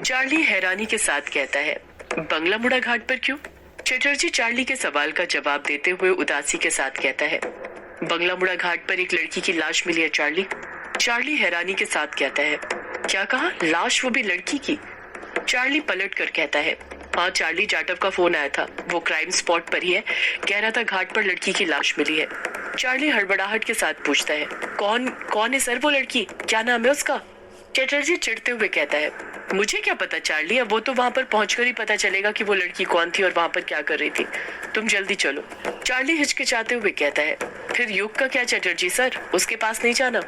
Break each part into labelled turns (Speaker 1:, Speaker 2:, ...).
Speaker 1: Charlie हैरानी के साथ कहता है, बंगला मुड़ा घाट पर क्यों? चटर्जी चार्ली के सवाल का जवाब देते हुए उदासी के साथ कहता है, बंगला मुड़ा घाट पर एक लड़की की लाश मिली है चार्ली। चार्ली हैरानी के साथ कहता है, क्या कहा? लाश, वो भी लड़की की? चार्ली पलट कर कहता है, हाँ चार्ली, जाटव का फोन आया था, वो क्राइम स्पॉट पर ही है, कह रहा था घाट पर लड़की की लाश मिली है। चार्ली हड़बड़ाहट के साथ पूछता है, कौन है सर वो लड़की, क्या नाम है उसका? चटर्जी चिढ़ते हुए कहता है, मुझे क्या पता चार्ली, अब वो तो वहाँ पर पहुंचकर ही पता चलेगा कि वो लड़की कौन थी और वहाँ पर क्या कर रही थी। तुम जल्दी चलो। चार्ली हिचकिचाते हुए कहता है, फिर युग का क्या चटर्जी सर, उसके पास नहीं जाना?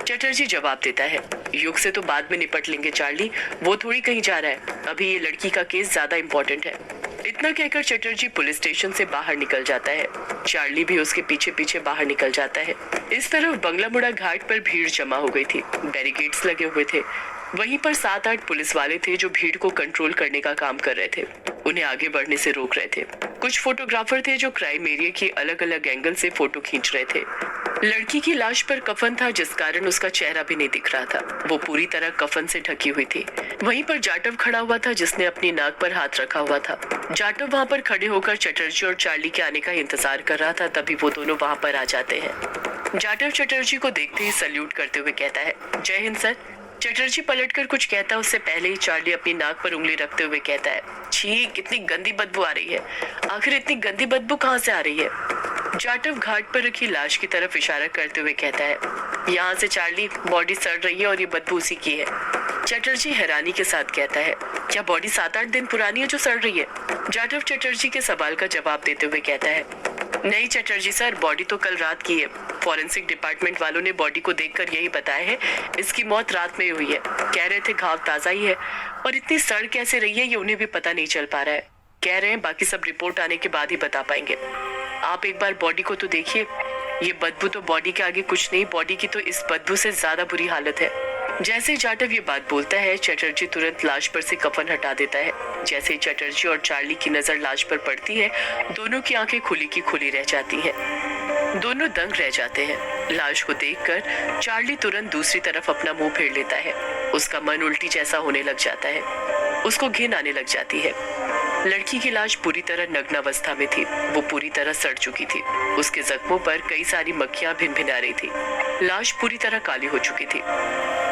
Speaker 1: चटर्जी जवाब देता है, युग से तो बाद में निपट लेंगे चार्ली, वो थोड़ी कहीं जा रहा है, अभी ये लड़की का केस ज्यादा इम्पोर्टेंट है। इतना कहकर चटर्जी पुलिस स्टेशन से बाहर निकल जाता है। चार्ली भी उसके पीछे पीछे बाहर निकल जाता है। इस तरफ बंगला मुड़ा घाट पर भीड़ जमा हो गई थी, बैरिकेड्स लगे हुए थे। वहीं पर 7-8 पुलिस वाले थे जो भीड़ को कंट्रोल करने का काम कर रहे थे, उन्हें आगे बढ़ने से रोक रहे थे। कुछ फोटोग्राफर थे जो क्राइम एरिया की अलग अलग एंगल से फोटो खींच रहे थे। लड़की की लाश पर कफन था, जिस कारण उसका चेहरा भी नहीं दिख रहा था, वो पूरी तरह कफन से ढकी हुई थी। वहीं पर जाटव खड़ा हुआ था, जिसने अपनी नाक पर हाथ रखा हुआ था। जाटव वहाँ पर खड़े होकर चटर्जी और चार्ली के आने का इंतजार कर रहा था, तभी वो दोनों वहाँ पर आ जाते हैं। जाटव चटर्जी को देखते ही सल्यूट करते हुए कहता है, जय हिंद सर। चटर्जी पलटकर कुछ कहता उससे पहले ही चार्ली अपनी नाक पर उंगली रखते हुए कहता है, छी, कितनी गंदी बदबू आ रही है। आखिर इतनी गंदी बदबू कहाँ से आ रही है? जाटव घाट पर रखी लाश की तरफ इशारा करते हुए कहता है, यहाँ से चार्ली, बॉडी सड़ रही है और ये बदबू उसी की है। चटर्जी हैरानी के साथ कहता है, क्या बॉडी 7-8 दिन पुरानी है जो सड़ रही है? जाटव चटर्जी के सवाल का जवाब देते हुए कहता है, नहीं चटर्जी सर, बॉडी तो कल रात की है। फॉरेंसिक डिपार्टमेंट वालों ने बॉडी को देखकर यही बताया है, इसकी मौत रात में हुई है। कह रहे थे घाव ताजा ही है, और इतनी सड़ कैसे रही है ये उन्हें भी पता नहीं चल पा रहा है। कह रहे हैं बाकी सब रिपोर्ट आने के बाद ही बता पाएंगे। आप एक बार बॉडी को तो देखिए, ये बदबू तो बॉडी के आगे कुछ नहीं, बॉडी की तो इस बदबू से ज्यादा बुरी हालत है। जैसे जाटव ये बात बोलता है, चटर्जी तुरंत लाश पर से कफन हटा देता है। जैसे चटर्जी और चार्ली की नजर लाश पर पड़ती है, दोनों की आंखें खुली की खुली रह जाती हैं। दोनों दंग रह जाते हैं। लाश को देखकर चार्ली तुरंत दूसरी तरफ अपना मुंह फेर लेता है। उसका मन उल्टी जैसा होने लग जाता है, उसको घिन आने लग जाती है। लड़की की लाश पूरी तरह नग्न अवस्था में थी, वो पूरी तरह सड़ चुकी थी। उसके जख्मों पर कई सारी मक्खियां भिनभिना रही थी। लाश पूरी तरह काली हो चुकी थी।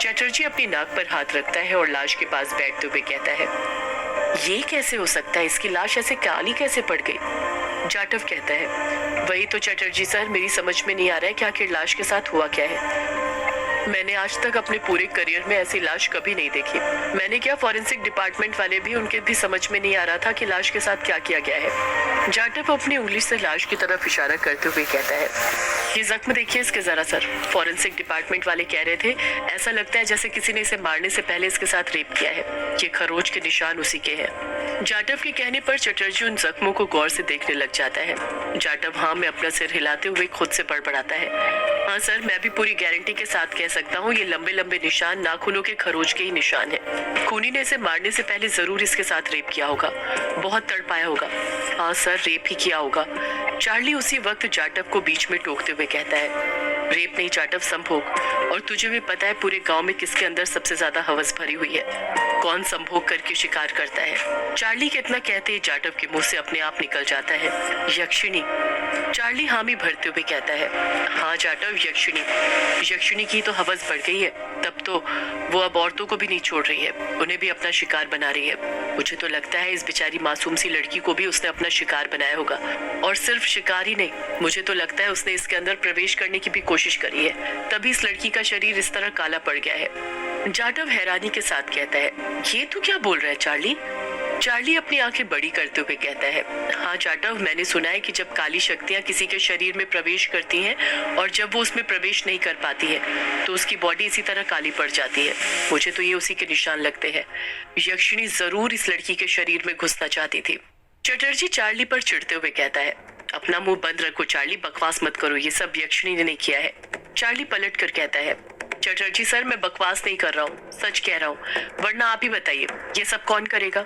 Speaker 1: चटर्जी अपनी नाक पर हाथ रखता है और लाश के पास बैठते हुए कहता है, ये कैसे हो सकता है, इसकी लाश ऐसे काली कैसे पड़ गई? जाटव कहता है, वही तो चटर्जी सर, मेरी समझ में नहीं आ रहा है कि आखिर लाश के साथ हुआ क्या है। मैंने आज तक अपने पूरे करियर में ऐसी लाश कभी नहीं देखी। मैंने क्या, फॉरेंसिक डिपार्टमेंट वाले भी, उनके भी समझ में नहीं आ रहा था कि लाश के साथ क्या किया गया है। जाटव अपनी उंगली से लाश की तरफ इशारा करते हुए कहता है, ये जख्म देखिए इसके जरा सर। फॉरेंसिक डिपार्टमेंट वाले कह रहे थे, ऐसा लगता है जैसे किसी ने इसे मारने से पहले इसके साथ रेप किया है। ये खरोच के निशान उसी के हैं। जाटव के कहने पर चटर्जी उन जख्मों को गौर से देखने लग जाता है। जाटव हाँ में अपना सिर हिलाते हुए खुद से बड़बड़ाता है, हाँ सर, मैं भी पूरी गारंटी के साथ कह सकता हूँ, ये लंबे लंबे निशान नाखूनों के खरोच के ही निशान है। खूनी ने इसे मारने से पहले जरूर इसके साथ रेप किया होगा, बहुत तड़पाया होगा। हाँ सर, रेप ही किया होगा। चार्ली उसी वक्त जाटव को बीच में टोकते हुए कहता है, रेप नहीं जाटव, संभोग। और तुझे भी पता है पूरे गांव में किसके अंदर सबसे ज्यादा हवस भरी हुई है, कौन संभोग करके शिकार करता है। चार्ली के इतना कहते ही जाटव के मुंह से अपने आप निकल जाता है, यक्षिणी। चार्ली हामी भरते हुए कहता है, हाँ जाटव, यक्षिणी। यक्षिणी की तो हवस बढ़ गई है, तब तो वो अब औरतों को भी नहीं छोड़ रही है, उन्हें भी अपना शिकार बना रही है। मुझे तो लगता है इस बेचारी मासूम सी लड़की को भी उसने अपना शिकार बनाया होगा, और सिर्फ शिकार ही नहीं, मुझे तो लगता है उसने इसके अंदर प्रवेश करने की भी कोशिश करी है, तभी इस लड़की का शरीर इस तरह काला पड़ गया है। जाटव हैरानी के साथ कहता है, ये तू क्या बोल रहा है चार्ली? चार्ली अपनी आंखें बड़ी करते हुए कहता है, हाँ जाटव, मैंने सुना है कि जब काली शक्तियां किसी के शरीर में प्रवेश करती हैं और जब वो उसमें प्रवेश नहीं कर पाती है तो उसकी बॉडी इसी तरह काली पड़ जाती है। मुझे तो ये उसी के निशान लगते हैं। यक्षिणी जरूर इस लड़की के शरीर में घुसना चाहती थी। चटर्जी चार्ली पर चिढ़ते हुए कहता है, अपना मुंह बंद रखो चार्ली, बकवास मत करो, ये सब यक्षिणी ने नहीं किया है। चार्ली पलट कर कहता है, चटर्जी सर, मैं बकवास नहीं कर रहा हूँ, सच कह रहा हूँ, वरना आप ही बताइए ये सब कौन करेगा?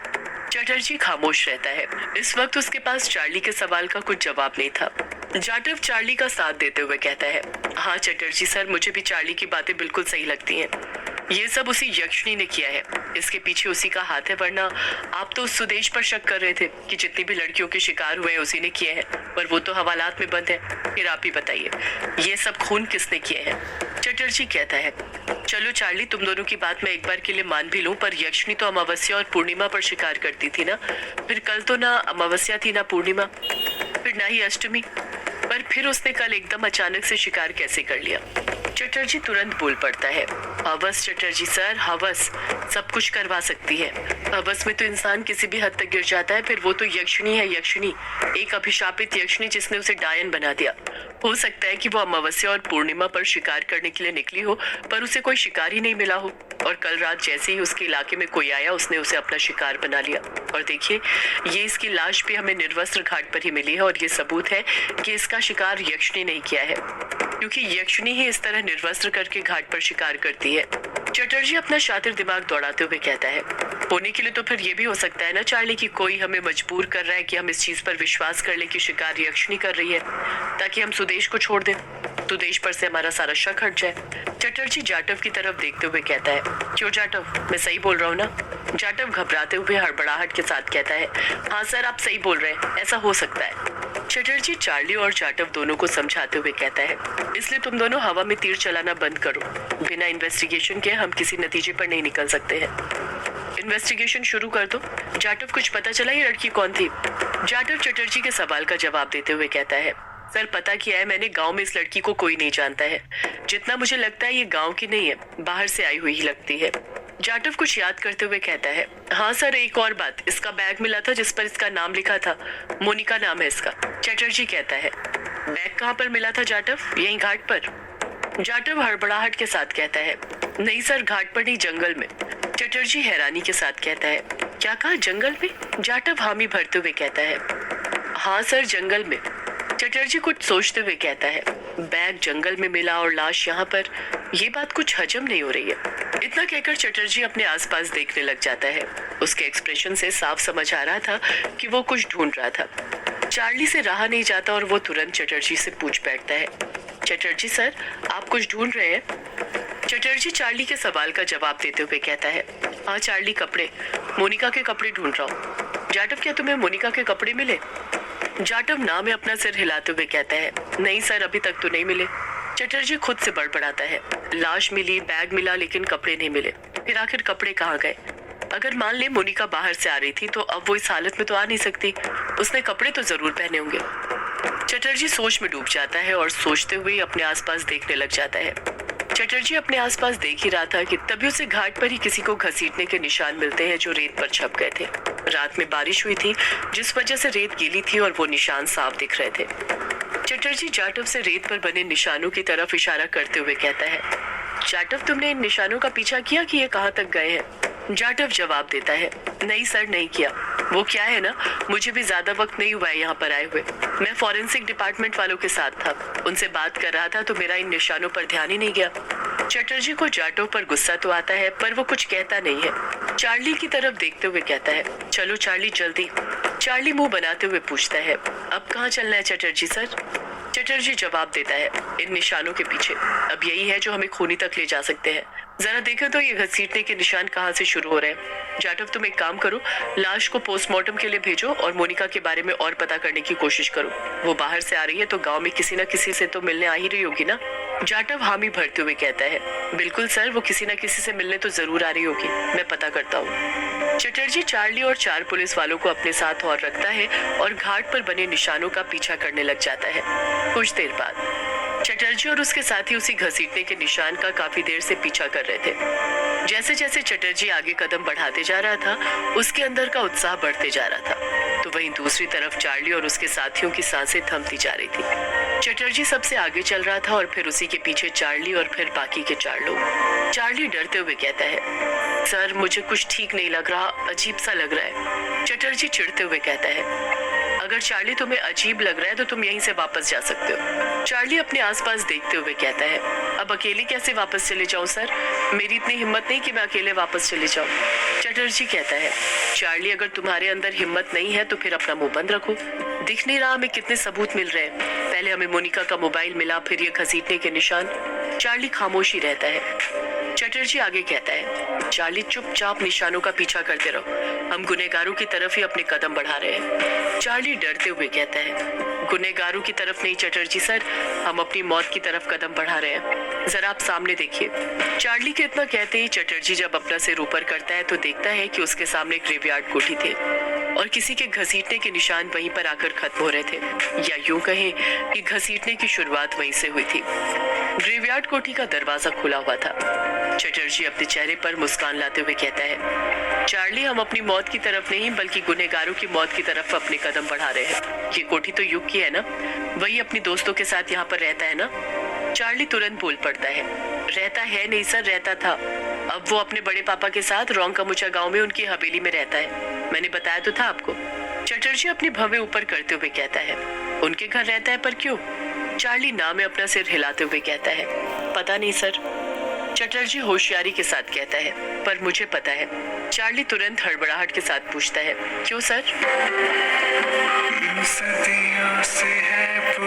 Speaker 1: चटर्जी खामोश रहता है। इस वक्त उसके पास चार्ली के सवाल का कुछ जवाब नहीं था। जाटव चार्ली का साथ देते हुए कहता है, हाँ चटर्जी सर, मुझे भी चार्ली की बातें बिल्कुल सही लगती हैं। ये सब उसी यक्षिणी ने किया है, इसके पीछे उसी का हाथ है, वरना आप तो उस सुदेश पर शक कर रहे थे कि जितनी भी लड़कियों के शिकार हुए हैं उसी ने किए हैं, पर वो तो हवालात में बंद है। फिर आप ही बताइए, ये सब खून किसने किए हैं? चटर्जी कहता है, चलो चार्ली, तुम दोनों की बात मैं एक बार के लिए मान भी लूं, पर यक्षिणी तो अमावस्या और पूर्णिमा पर शिकार करती थी ना। फिर कल तो ना अमावस्या थी ना पूर्णिमा, फिर ना ही अष्टमी, पर फिर उसने कल एकदम अचानक से शिकार कैसे कर लिया? चटर्जी तुरंत बोल पड़ता है, हवस चटर्जी सर, हवस सब कुछ करवा सकती है। हवस में तो इंसान किसी भी हद तक गिर जाता है, फिर वो तो यक्षिणी है, यक्षिणी, एक अभिशापित यक्षिणी जिसने उसे डायन बना दिया। हो सकता है कि वो अमावस्या और पूर्णिमा पर शिकार करने के लिए निकली हो, पर उसे कोई शिकार ही नहीं मिला हो, और कल रात जैसे ही उसके इलाके में कोई आया उसने उसे अपना शिकार बना लिया। और देखिए, ये इसकी लाश भी हमें निर्वस्त्र घाट पर ही मिली है, और ये सबूत है कि इसका शिकार यक्षिणी नहीं किया है, क्योंकि यक्षिणी ही इस तरह निर्वस्त्र करके घाट पर शिकार करती है। चटर्जी अपना शातिर दिमाग दौड़ाते हुए कहता है, होने के लिए तो फिर ये भी हो सकता है ना चार्ली कि कोई हमें मजबूर कर रहा है कि हम इस चीज पर विश्वास कर ले कि शिकार यक्षिणी कर रही है, ताकि हम सुदेश को छोड़ दें, सुदेश पर से हमारा सारा शक हट जाए। चटर्जी जाटव की तरफ देखते हुए कहता है, क्यों जाटव, मैं सही बोल रहा हूँ ना? जाटव घबराते हुए हड़बड़ाहट के साथ कहता है, हाँ सर, आप सही बोल रहे हैं, ऐसा हो सकता है। चटर्जी चार्ली और जाटव दोनों को समझाते हुए कहता है, इसलिए तुम दोनों हवा में तीर चलाना बंद करो। बिना इन्वेस्टिगेशन के हम किसी नतीजे पर नहीं निकल सकते हैं। इन्वेस्टिगेशन शुरू कर दो। जाटव, कुछ पता चला ये लड़की कौन थी? जाटव चटर्जी के सवाल का जवाब देते हुए कहता है, सर पता किया है मैंने, गांव में इस लड़की को कोई नहीं जानता है। जितना मुझे लगता है ये गांव की नहीं है, बाहर से आई हुई ही लगती है। जाटव कुछ याद करते हुए कहता है, हाँ सर, एक और बात, इसका बैग मिला था जिस पर इसका नाम लिखा था, मोनिका नाम है इसका। चटर्जी कहता है, बैग कहाँ पर मिला था जाटव? यहीं घाट पर? जाटव हड़बड़ाहट के साथ कहता है, नहीं सर, घाट पर नहीं, जंगल में। चटर्जी हैरानी के साथ कहता है, क्या कहा, जंगल में? जाटव हामी भरते हुए कहता है, हाँ सर, जंगल में। चटर्जी कुछ सोचते हुए कहता है, बैग जंगल में मिला और लाश यहाँ पर, ये बात कुछ हजम नहीं हो रही है। इतना कहकर चटर्जी अपने आसपास देखने लग जाता है। उसके एक्सप्रेशन से साफ समझ आ रहा था कि वो कुछ ढूंढ रहा था। चार्ली से रहा नहीं जाता और वो तुरंत चटर्जी से पूछ बैठता है, चटर्जी सर, आप कुछ ढूंढ रहे हैं? चटर्जी चार्ली के सवाल का जवाब देते हुए कहता है, हाँ चार्ली, कपड़े, मोनिका के कपड़े ढूंढ रहा हूँ। जाटव, क्या तुम्हें मोनिका के कपड़े मिले? जाटव ना में अपना सिर हिलाते हुए कहता है, नहीं सर, अभी तक तो नहीं मिले। चटर्जी खुद से बड़बड़ाता है, लाश मिली, बैग मिला, लेकिन कपड़े नहीं मिले। फिर आखिर कपड़े कहाँ गए? अगर मान ले मोनिका बाहर से आ रही थी तो अब वो इस हालत में तो आ नहीं सकती, उसने कपड़े तो जरूर पहने होंगे। चटर्जी सोच में डूब जाता है और सोचते हुए अपने आसपास देखने लग जाता है। चटर्जी अपने आसपास देख ही रहा था कि तभी उसे घाट पर ही किसी को घसीटने के निशान मिलते हैं जो रेत पर छप गए थे। रात में बारिश हुई थी, जिस वजह से रेत गीली थी और वो निशान साफ दिख रहे थे। चटर्जी जाटव से रेत पर बने निशानों की तरफ इशारा करते हुए कहता है, जाटव, तुमने इन निशानों का पीछा किया कि ये कहाँ तक गए हैं? जाटव जवाब देता है, नहीं सर, नहीं किया। वो क्या है ना, मुझे भी ज्यादा वक्त नहीं हुआ है यहाँ पर आए हुए। मैं फॉरेंसिक डिपार्टमेंट वालों के साथ था, उनसे बात कर रहा था तो मेरा इन निशानों पर ध्यान ही नहीं गया। चटर्जी को जाटव पर गुस्सा तो आता है, पर वो कुछ कहता नहीं है। चार्ली की तरफ देखते हुए कहता है, चलो चार्ली, जल्दी। चार्ली मुंह बनाते हुए पूछता है, अब कहाँ चलना है चटर्जी सर? चटर्जी जवाब देता है, इन निशानों के पीछे। अब यही है जो हमें खूनी तक ले जा सकते हैं। जरा देखो तो ये घसीटने के निशान कहाँ से शुरू हो रहे हैं। जाटव, तुम एक काम करो, लाश को पोस्टमार्टम के लिए भेजो और मोनिका के बारे में और पता करने की कोशिश करो। वो बाहर से आ रही है तो गांव में किसी न किसी से तो मिलने आ ही रही होगी ना? जाटव हामी भरते हुए कहता है, बिल्कुल सर, वो किसी न किसी से मिलने तो जरूर आ रही होगी, मैं पता करता हूँ। चटर्जी चार्ली और 4 पुलिस वालों को अपने साथ और रखता है और घाट पर बने निशानों का पीछा करने लग जाता है। कुछ देर बाद चटर्जी और उसके साथी उसी घसीटने के निशान का काफी देर से पीछा कर रहे थे। जैसे जैसे चटर्जी आगे कदम बढ़ाते जा रहा था, उसके अंदर का उत्साह बढ़ते जा रहा था, तो वहीं दूसरी तरफ चार्ली और उसके साथियों की सांसें थमती जा रही थी। चटर्जी सबसे आगे चल रहा था और फिर उसी के पीछे चार्ली और फिर बाकी के 4 लोग। चार्ली डरते हुए कहता है, सर, मुझे कुछ ठीक नहीं लग रहा, अजीब सा लग रहा है। चटर्जी चिढ़ते हुए कहता है, अगर चार्ली तुम्हें अजीब लग रहा है तो तुम यहीं से वापस जा सकते हो। चार्ली अपने आसपास देखते हुए कहता है, अब अकेले कैसे वापस चले जाऊं सर? मेरी इतनी हिम्मत नहीं कि मैं अकेले वापस चले जाऊं। चटर्जी कहता है, चार्ली, अगर तुम्हारे अंदर हिम्मत नहीं है तो फिर अपना मुंह बंद रखो। दिख नहीं रहा हमें कितने सबूत मिल रहे हैं? पहले हमें मोनिका का मोबाइल मिला, फिर ये घसीटने के निशान। चार्ली खामोश ही रहता है। चटर्जी आगे कहता है, चार्ली चुपचाप निशानों का पीछा करते रहो, हम गुनहगारों की तरफ ही अपने कदम बढ़ा रहे हैं। चार्ली डरते हुए कहता है, गुनहगारों की तरफ नहीं चटर्जी सर, हम अपनी मौत की तरफ कदम बढ़ा रहे हैं, जरा आप सामने देखिए। चार्ली के इतना कहते ही चटर्जी जब अपना सिर ऊपर करता है तो देखता है कि उसके सामने ग्रेवयार्ड कोठी थे और किसी के घसीटने के निशान वहीं पर आकर खत्म हो रहे थे, या यूं कहें कि घसीटने की शुरुआत वहीं से हुई थी। ग्रेवयार्ड कोठी का दरवाजा खुला हुआ था। चटर्जी अपने चेहरे पर मुस्कान लाते हुए कहता है, चार्ली हम अपनी मौत की तरफ नहीं बल्कि गुनहगारों की मौत की तरफ अपने कदम बढ़ा रहे हैं। ये कोठी तो युग की है ना, वही अपने दोस्तों के साथ यहाँ पर रहता है ना। चार्ली तुरंत बोल पड़ता है, रहता है नहीं सर, रहता था। अब वो अपने बड़े पापा के साथ रोंगकामुचा गांव में उनकी हवेली में रहता है, मैंने बताया तो था आपको। चटर्जी अपनी भवें ऊपर करते हुए कहता है, उनके घर रहता है, पर क्यों? चार्ली ना में अपना सिर हिलाते हुए कहता है, पता नहीं सर। चटर्जी होशियारी के साथ कहता है, पर मुझे पता है। चार्ली तुरंत हड़बड़ाहट के साथ पूछता है, क्यों सर?
Speaker 2: सदियों से है